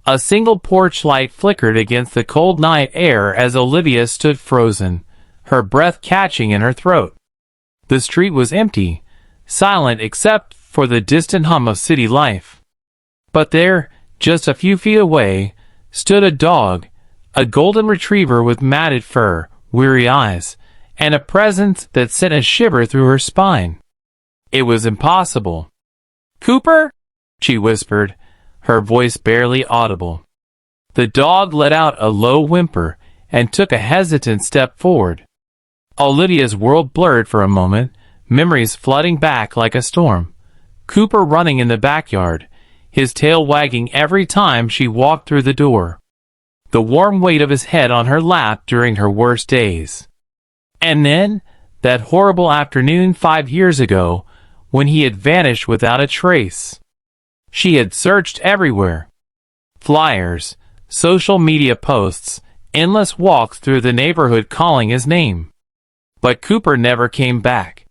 A single porch light flickered against the cold night air as Olivia stood frozen, her breath catching in her throat. The street was empty, silent except for the distant hum of city life. But there, just a few feet away, stood a dog, a golden retriever with matted fur, weary eyes, and a presence that sent a shiver through her spine. It was impossible. "Cooper?" she whispered, her voice barely audible. The dog let out a low whimper and took a hesitant step forward. Olivia's world blurred for a moment, memories flooding back like a storm. Cooper running in the backyard, his tail wagging every time she walked through the door. The warm weight of his head on her lap during her worst days. And then, that horrible afternoon 5 years ago, when he had vanished without a trace. She had searched everywhere. Flyers, social media posts, endless walks through the neighborhood calling his name. But Cooper never came back.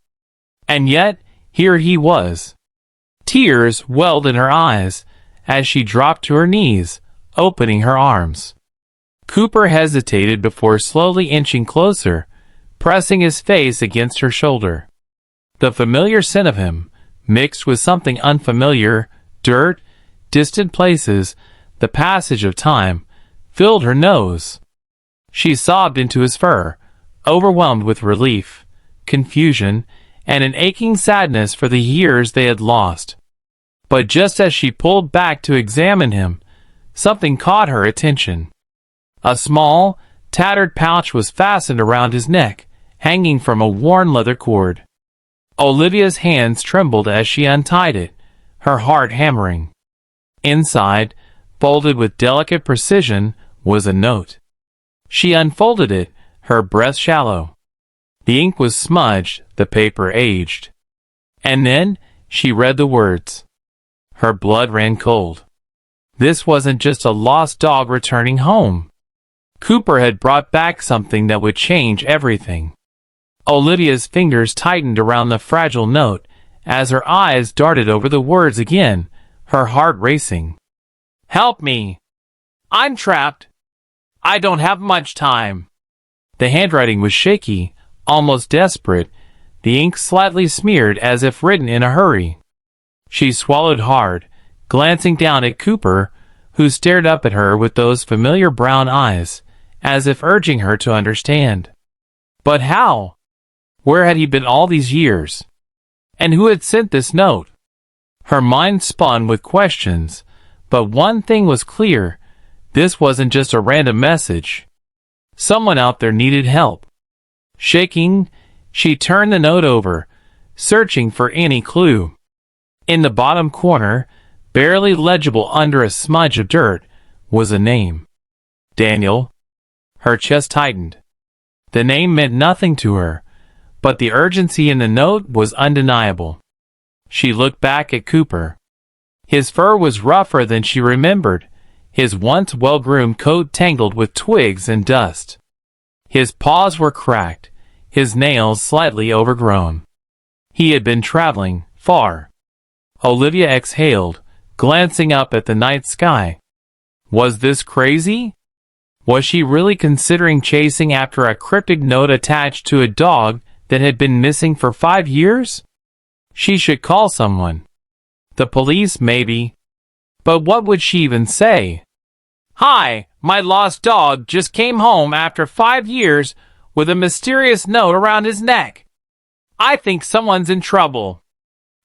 And yet, here he was. Tears welled in her eyes as she dropped to her knees, opening her arms. Cooper hesitated before slowly inching closer, pressing his face against her shoulder. The familiar scent of him, mixed with something unfamiliar, dirt, distant places, the passage of time, filled her nose. She sobbed into his fur, overwhelmed with relief, confusion, and an aching sadness for the years they had lost. But just as she pulled back to examine him, something caught her attention. A small, tattered pouch was fastened around his neck, hanging from a worn leather cord. Olivia's hands trembled as she untied it, her heart hammering. Inside, folded with delicate precision, was a note. She unfolded it, her breath shallow. The ink was smudged, the paper aged. And then, she read the words. Her blood ran cold. This wasn't just a lost dog returning home. Cooper had brought back something that would change everything. Olivia's fingers tightened around the fragile note as her eyes darted over the words again, her heart racing. "Help me! I'm trapped! I don't have much time!" The handwriting was shaky, almost desperate, the ink slightly smeared as if written in a hurry. She swallowed hard, glancing down at Cooper, who stared up at her with those familiar brown eyes, as if urging her to understand. But how? Where had he been all these years? And who had sent this note? Her mind spun with questions, but one thing was clear. This wasn't just a random message. Someone out there needed help. Shaking, she turned the note over, searching for any clue. In the bottom corner, barely legible under a smudge of dirt, was a name. Daniel. Her chest tightened. The name meant nothing to her, but the urgency in the note was undeniable. She looked back at Cooper. His fur was rougher than she remembered, his once well-groomed coat tangled with twigs and dust. His paws were cracked, his nails slightly overgrown. He had been traveling far. Olivia exhaled, glancing up at the night sky. Was this crazy? Was she really considering chasing after a cryptic note attached to a dog that had been missing for 5 years? She should call someone. The police, maybe. But what would she even say? "Hi, my lost dog just came home after 5 years with a mysterious note around his neck. I think someone's in trouble."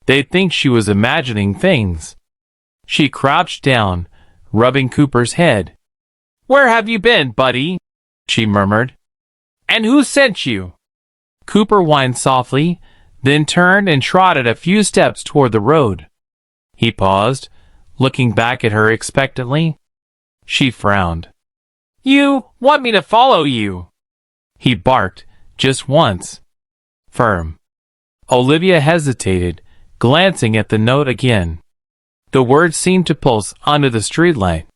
They'd think she was imagining things. She crouched down, rubbing Cooper's head. "Where have you been, buddy?" she murmured. "And who sent you?" Cooper whined softly, then turned and trotted a few steps toward the road. He paused, looking back at her expectantly. She frowned. "You want me to follow you?" He barked, just once. Firm. Olivia hesitated, glancing at the note again. The words seemed to pulse under the streetlight.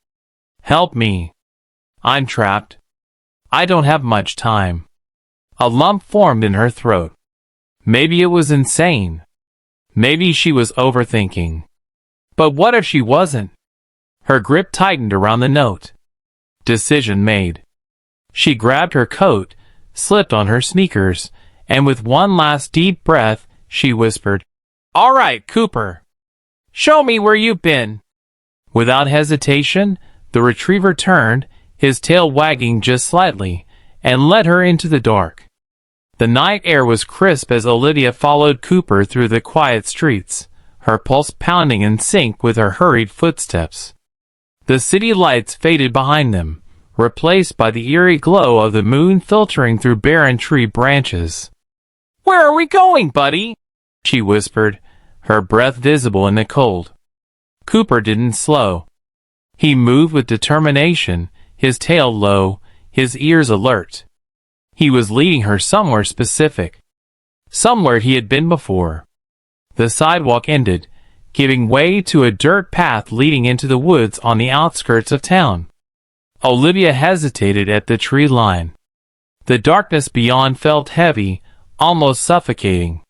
"Help me. I'm trapped. I don't have much time." A lump formed in her throat. Maybe it was insane. Maybe she was overthinking. But what if she wasn't? Her grip tightened around the note. Decision made. She grabbed her coat, slipped on her sneakers, and with one last deep breath, she whispered, "All right, Cooper. Show me where you've been." Without hesitation, the retriever turned, his tail wagging just slightly, and led her into the dark. The night air was crisp as Olivia followed Cooper through the quiet streets, her pulse pounding in sync with her hurried footsteps. The city lights faded behind them, replaced by the eerie glow of the moon filtering through barren tree branches. "Where are we going, buddy?" she whispered, her breath visible in the cold. Cooper didn't slow. He moved with determination, his tail low, his ears alert. He was leading her somewhere specific. Somewhere he had been before. The sidewalk ended, giving way to a dirt path leading into the woods on the outskirts of town. Olivia hesitated at the tree line. The darkness beyond felt heavy, almost suffocating.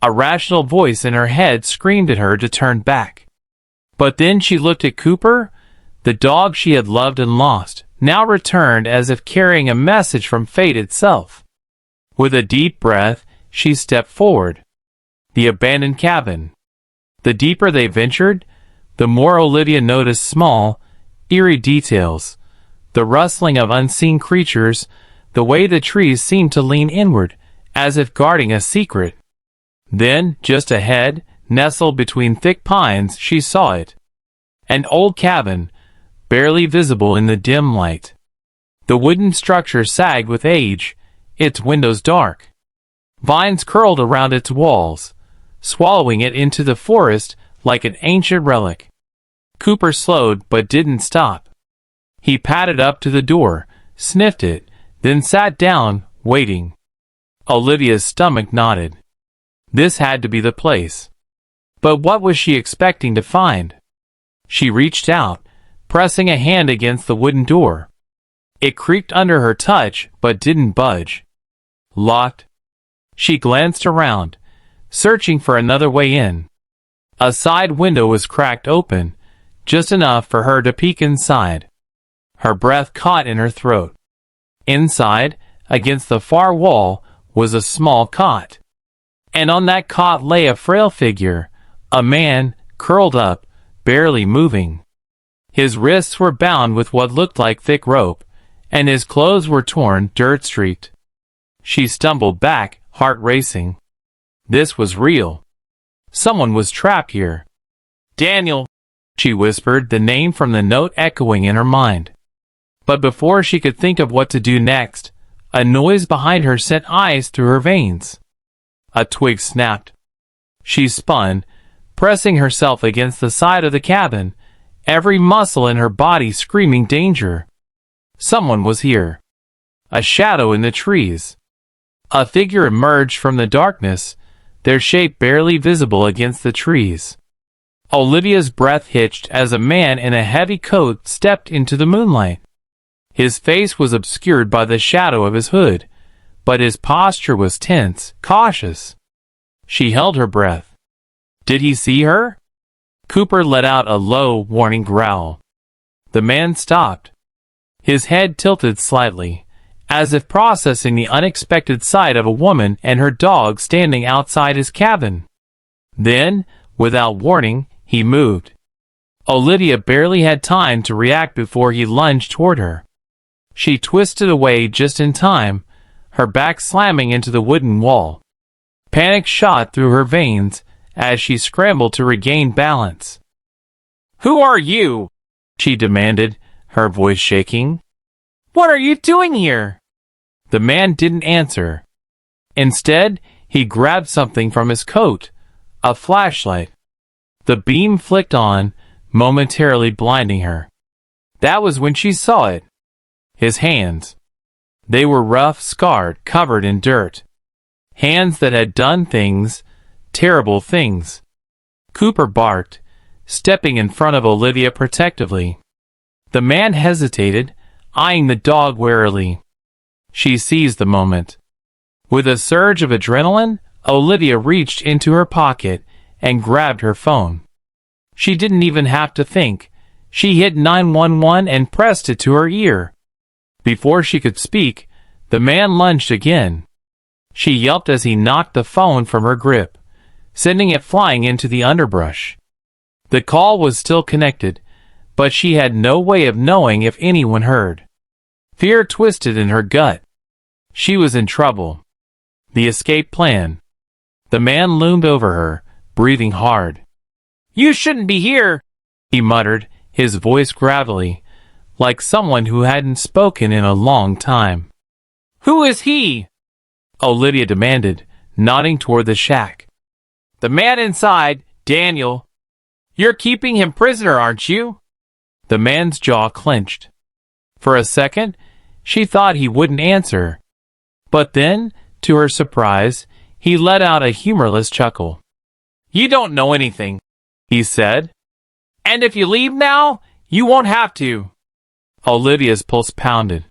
A rational voice in her head screamed at her to turn back. But then she looked at Cooper, the dog she had loved and lost, now returned as if carrying a message from fate itself. With a deep breath, she stepped forward. The abandoned cabin. The deeper they ventured, the more Olivia noticed small, eerie details. The rustling of unseen creatures, the way the trees seemed to lean inward, as if guarding a secret. Then, just ahead, nestled between thick pines, she saw it. An old cabin, barely visible in the dim light. The wooden structure sagged with age, its windows dark. Vines curled around its walls, swallowing it into the forest like an ancient relic. Cooper slowed but didn't stop. He padded up to the door, sniffed it, then sat down, waiting. Olivia's stomach knotted. This had to be the place. But what was she expecting to find? She reached out, pressing a hand against the wooden door. It creaked under her touch, but didn't budge. Locked. She glanced around, searching for another way in. A side window was cracked open, just enough for her to peek inside. Her breath caught in her throat. Inside, against the far wall, was a small cot. And on that cot lay a frail figure, a man, curled up, barely moving. His wrists were bound with what looked like thick rope, and his clothes were torn, dirt-streaked. She stumbled back, heart racing. This was real. Someone was trapped here. "Daniel," she whispered, the name from the note echoing in her mind. But before she could think of what to do next, a noise behind her sent ice through her veins. A twig snapped. She spun, pressing herself against the side of the cabin, every muscle in her body screaming danger. Someone was here. A shadow in the trees. A figure emerged from the darkness, their shape barely visible against the trees. Olivia's breath hitched as a man in a heavy coat stepped into the moonlight. His face was obscured by the shadow of his hood, but his posture was tense, cautious. She held her breath. Did he see her? Cooper let out a low, warning growl. The man stopped. His head tilted slightly, as if processing the unexpected sight of a woman and her dog standing outside his cabin. Then, without warning, he moved. Olivia barely had time to react before he lunged toward her. She twisted away just in time, her back slamming into the wooden wall. Panic shot through her veins as she scrambled to regain balance. "Who are you?" she demanded, her voice shaking. "What are you doing here?" The man didn't answer. Instead, he grabbed something from his coat, a flashlight. The beam flicked on, momentarily blinding her. That was when she saw it. His hands. They were rough, scarred, covered in dirt. Hands that had done things, terrible things. Cooper barked, stepping in front of Olivia protectively. The man hesitated, eyeing the dog warily. She seized the moment. With a surge of adrenaline, Olivia reached into her pocket and grabbed her phone. She didn't even have to think. She hit 911 and pressed it to her ear. Before she could speak, the man lunged again. She yelped as he knocked the phone from her grip, sending it flying into the underbrush. The call was still connected, but she had no way of knowing if anyone heard. Fear twisted in her gut. She was in trouble. The escape plan. The man loomed over her, breathing hard. "You shouldn't be here," he muttered, his voice gravelly, like someone who hadn't spoken in a long time. "Who is he?" Olivia demanded, nodding toward the shack. "The man inside, Daniel. You're keeping him prisoner, aren't you?" The man's jaw clenched. For a second, she thought he wouldn't answer. But then, to her surprise, he let out a humorless chuckle. "You don't know anything," he said. "And if you leave now, you won't have to." Olivia's pulse pounded.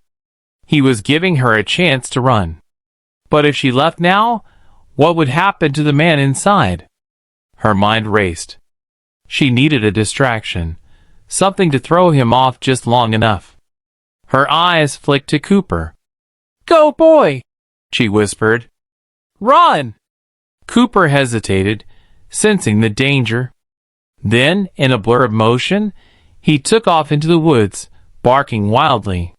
He was giving her a chance to run. But if she left now, what would happen to the man inside? Her mind raced. She needed a distraction, something to throw him off just long enough. Her eyes flicked to Cooper. "Go, boy," she whispered. "Run!" Cooper hesitated, sensing the danger. Then, in a blur of motion, he took off into the woods, barking wildly.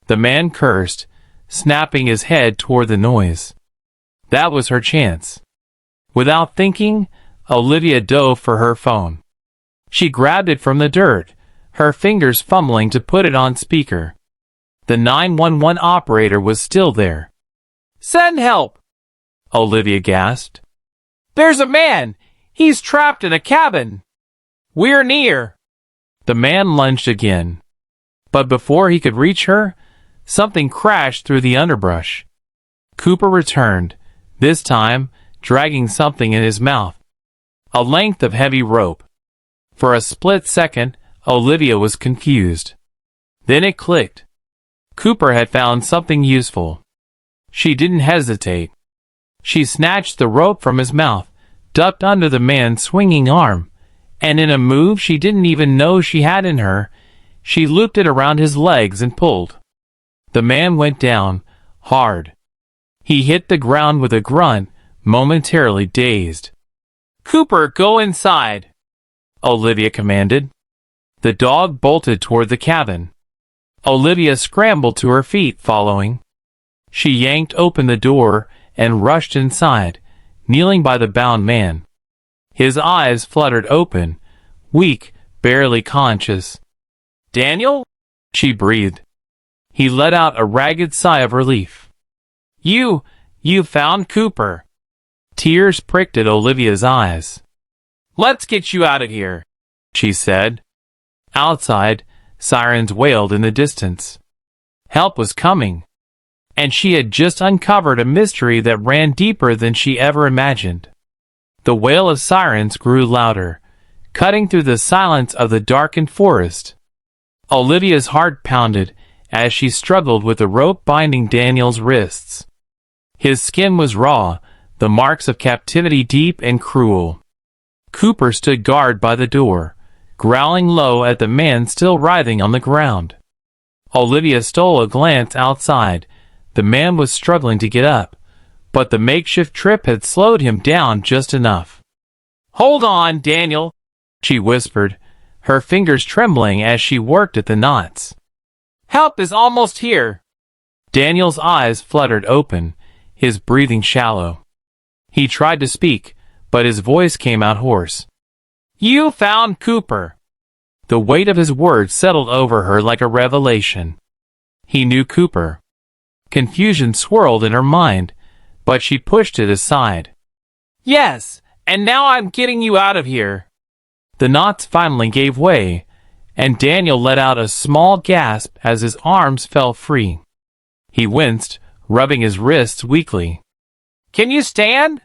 The man cursed, snapping his head toward the noise. That was her chance. Without thinking, Olivia dove for her phone. She grabbed it from the dirt, her fingers fumbling to put it on speaker. The 911 operator was still there. "Send help!" Olivia gasped. "There's a man! He's trapped in a cabin! We're near!" The man lunged again. But before he could reach her, something crashed through the underbrush. Cooper returned, this time dragging something in his mouth. A length of heavy rope. For a split second, Olivia was confused. Then it clicked. Cooper had found something useful. She didn't hesitate. She snatched the rope from his mouth, ducked under the man's swinging arm, and in a move she didn't even know she had in her, she looped it around his legs and pulled. The man went down, hard. He hit the ground with a grunt, momentarily dazed. "Cooper, go inside," Olivia commanded. The dog bolted toward the cabin. Olivia scrambled to her feet, following. She yanked open the door and rushed inside, kneeling by the bound man. His eyes fluttered open, weak, barely conscious. "Daniel?" she breathed. He let out a ragged sigh of relief. You found Cooper." Tears pricked at Olivia's eyes. "Let's get you out of here," she said. Outside, sirens wailed in the distance. Help was coming. And she had just uncovered a mystery that ran deeper than she ever imagined. The wail of sirens grew louder, cutting through the silence of the darkened forest. Olivia's heart pounded as she struggled with the rope binding Daniel's wrists. His skin was raw, the marks of captivity deep and cruel. Cooper stood guard by the door, growling low at the man still writhing on the ground. Olivia stole a glance outside. The man was struggling to get up, but the makeshift trip had slowed him down just enough. "Hold on, Daniel," she whispered, her fingers trembling as she worked at the knots. "Help is almost here." Daniel's eyes fluttered open, his breathing shallow. He tried to speak, but his voice came out hoarse. "You found Cooper." The weight of his words settled over her like a revelation. He knew Cooper. Confusion swirled in her mind, but she pushed it aside. "Yes, and now I'm getting you out of here." The knots finally gave way, and Daniel let out a small gasp as his arms fell free. He winced, rubbing his wrists weakly. "Can you stand?"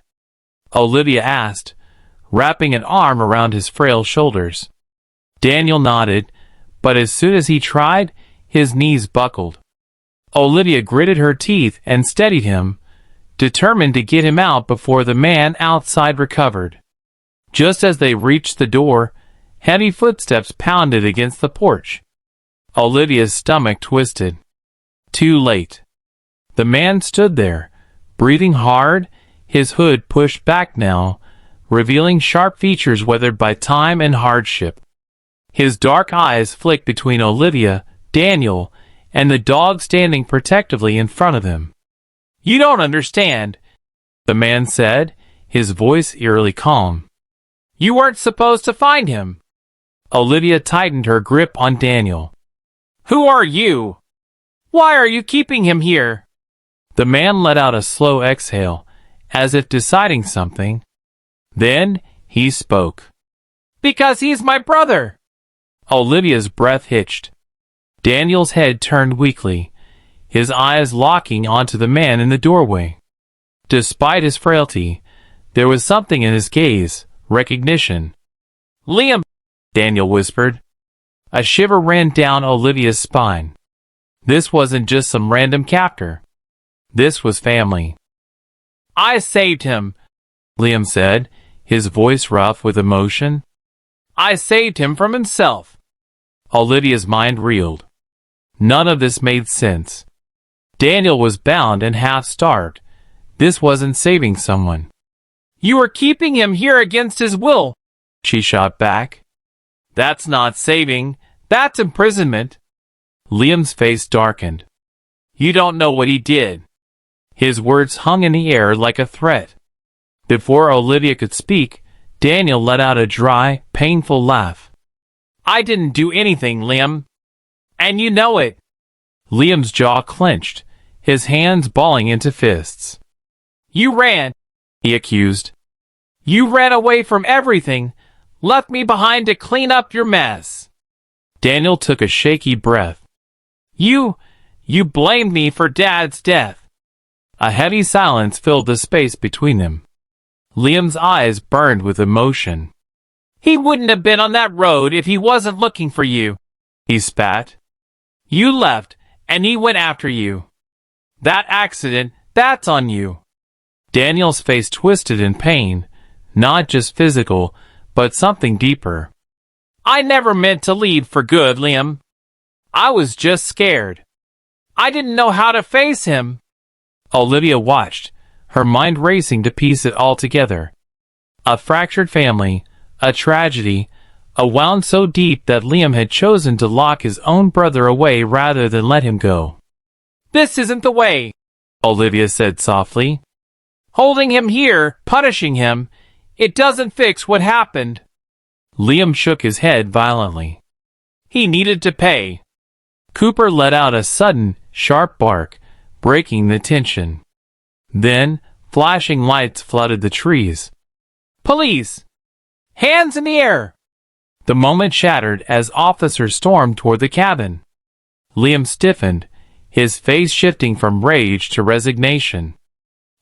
Olivia asked, wrapping an arm around his frail shoulders. Daniel nodded, but as soon as he tried, his knees buckled. Olivia gritted her teeth and steadied him, determined to get him out before the man outside recovered. Just as they reached the door, Heavy footsteps pounded against the porch. Olivia's stomach twisted. Too late. The man stood there, breathing hard, his hood pushed back now, revealing sharp features weathered by time and hardship. His dark eyes flicked between Olivia, Daniel, and the dog standing protectively in front of him. "You don't understand," the man said, his voice eerily calm. "You weren't supposed to find him." Olivia tightened her grip on Daniel. "Who are you? Why are you keeping him here?" The man let out a slow exhale, as if deciding something. Then he spoke. "Because he's my brother." Olivia's breath hitched. Daniel's head turned weakly, his eyes locking onto the man in the doorway. Despite his frailty, there was something in his gaze, recognition. "Liam," Daniel whispered. A shiver ran down Olivia's spine. This wasn't just some random captor. This was family. "I saved him," Liam said, his voice rough with emotion. "I saved him from himself." Olivia's mind reeled. None of this made sense. Daniel was bound and half-starved. This wasn't saving someone. "You were keeping him here against his will," she shot back. "That's not saving. That's imprisonment." Liam's face darkened. "You don't know what he did." His words hung in the air like a threat. Before Olivia could speak, Daniel let out a dry, painful laugh. "I didn't do anything, Liam. And you know it." Liam's jaw clenched, his hands balling into fists. "You ran," he accused. "You ran away from everything, left me behind to clean up your mess." Daniel took a shaky breath. You blamed me for Dad's death." A heavy silence filled the space between them. Liam's eyes burned with emotion. "He wouldn't have been on that road if he wasn't looking for you," he spat. "You left, and he went after you. That accident, that's on you." Daniel's face twisted in pain, not just physical, but something deeper. "I never meant to leave for good, Liam. I was just scared. I didn't know how to face him." Olivia watched, her mind racing to piece it all together. A fractured family, a tragedy, a wound so deep that Liam had chosen to lock his own brother away rather than let him go. "This isn't the way," Olivia said softly. "Holding him here, punishing him, it doesn't fix what happened." Liam shook his head violently. "He needed to pay." Cooper let out a sudden, sharp bark, breaking the tension. Then, flashing lights flooded the trees. "Police! Hands in the air!" The moment shattered as officers stormed toward the cabin. Liam stiffened, his face shifting from rage to resignation.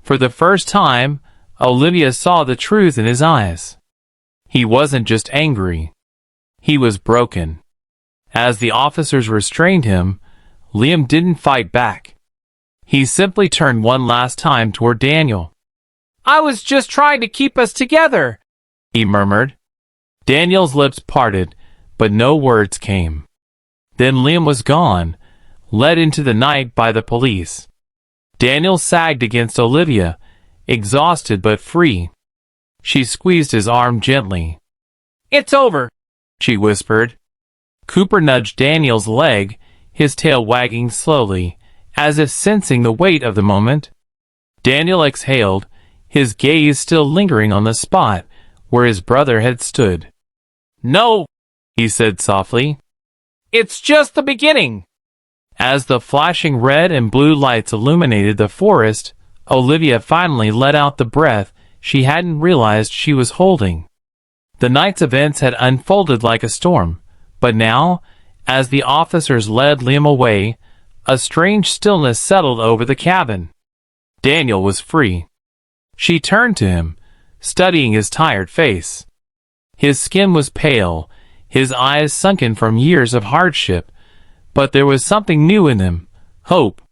For the first time, Olivia saw the truth in his eyes. He wasn't just angry. He was broken. As the officers restrained him, Liam didn't fight back. He simply turned one last time toward Daniel. "I was just trying to keep us together," he murmured. Daniel's lips parted, but no words came. Then Liam was gone, led into the night by the police. Daniel sagged against Olivia, exhausted but free. She squeezed his arm gently. "It's over," she whispered. Cooper nudged Daniel's leg, his tail wagging slowly, as if sensing the weight of the moment. Daniel exhaled, his gaze still lingering on the spot where his brother had stood. "No," he said softly. "It's just the beginning." As the flashing red and blue lights illuminated the forest, Olivia finally let out the breath she hadn't realized she was holding. The night's events had unfolded like a storm, but now, as the officers led Liam away, a strange stillness settled over the cabin. Daniel was free. She turned to him, studying his tired face. His skin was pale, his eyes sunken from years of hardship, but there was something new in them, hope.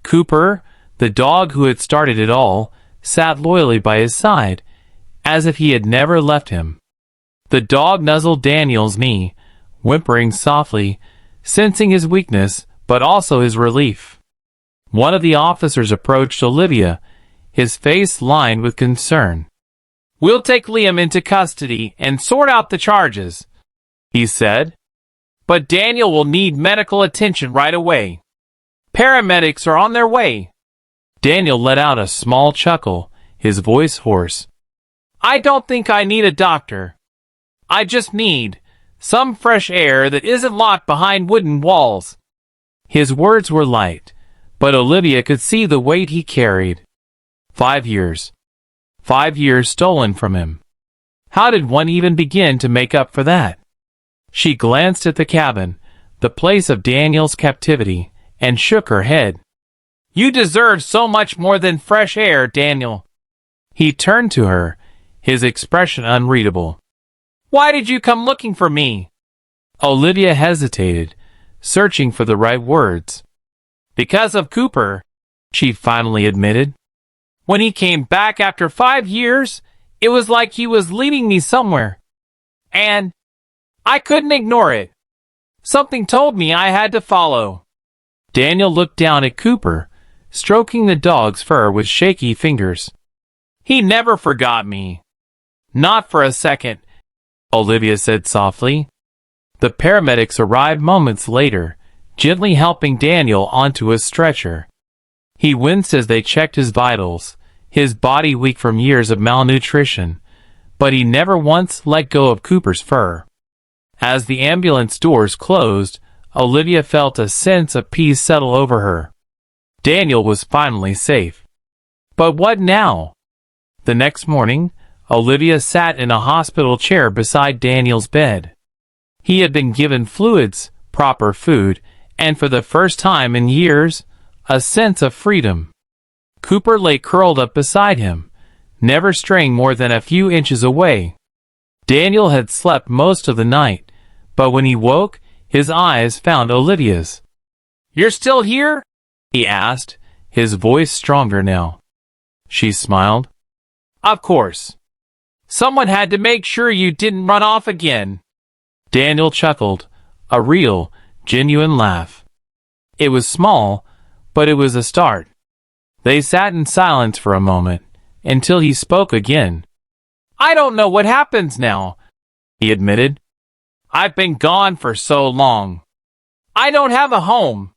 Cooper, the dog who had started it all, sat loyally by his side, as if he had never left him. The dog nuzzled Daniel's knee, whimpering softly, sensing his weakness, but also his relief. One of the officers approached Olivia, his face lined with concern. "We'll take Liam into custody and sort out the charges," he said. "But Daniel will need medical attention right away. Paramedics are on their way." Daniel let out a small chuckle, his voice hoarse. "I don't think I need a doctor. I just need some fresh air that isn't locked behind wooden walls." His words were light, but Olivia could see the weight he carried. 5 years. 5 years stolen from him. How did one even begin to make up for that? She glanced at the cabin, the place of Daniel's captivity, and shook her head. "You deserve so much more than fresh air, Daniel." He turned to her, his expression unreadable. "Why did you come looking for me?" Olivia hesitated, searching for the right words. "Because of Cooper," she finally admitted. "When he came back after 5 years, it was like he was leading me somewhere. And I couldn't ignore it. Something told me I had to follow." Daniel looked down at Cooper, stroking the dog's fur with shaky fingers. "He never forgot me. Not for a second," Olivia said softly. The paramedics arrived moments later, gently helping Daniel onto a stretcher. He winced as they checked his vitals, his body weak from years of malnutrition, but he never once let go of Cooper's fur. As the ambulance doors closed, Olivia felt a sense of peace settle over her. Daniel was finally safe. But what now? The next morning, Olivia sat in a hospital chair beside Daniel's bed. He had been given fluids, proper food, and for the first time in years, a sense of freedom. Cooper lay curled up beside him, never straying more than a few inches away. Daniel had slept most of the night, but when he woke, his eyes found Olivia's. "You're still here?" he asked, his voice stronger now. She smiled. "Of course. Someone had to make sure you didn't run off again." Daniel chuckled, a real, genuine laugh. It was small, but it was a start. They sat in silence for a moment, until he spoke again. "I don't know what happens now," he admitted. "I've been gone for so long. I don't have a home.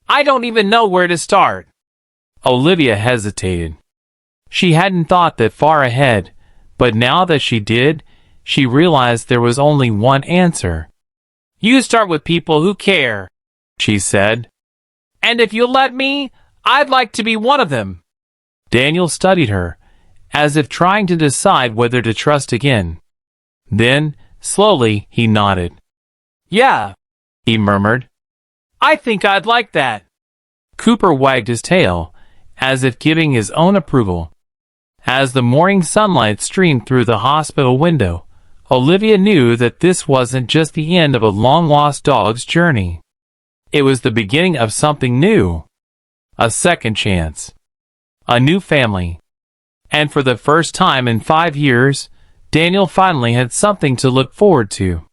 I don't even know where to start." Olivia hesitated. She hadn't thought that far ahead, but now that she did, she realized there was only one answer. "You start with people who care," she said. "And if you'll let me, I'd like to be one of them." Daniel studied her, as if trying to decide whether to trust again. Then, slowly, he nodded. "Yeah," he murmured. "I think I'd like that." Cooper wagged his tail, as if giving his own approval. As the morning sunlight streamed through the hospital window, Olivia knew that this wasn't just the end of a long-lost dog's journey. It was the beginning of something new. A second chance. A new family. And for the first time in 5 years, Daniel finally had something to look forward to.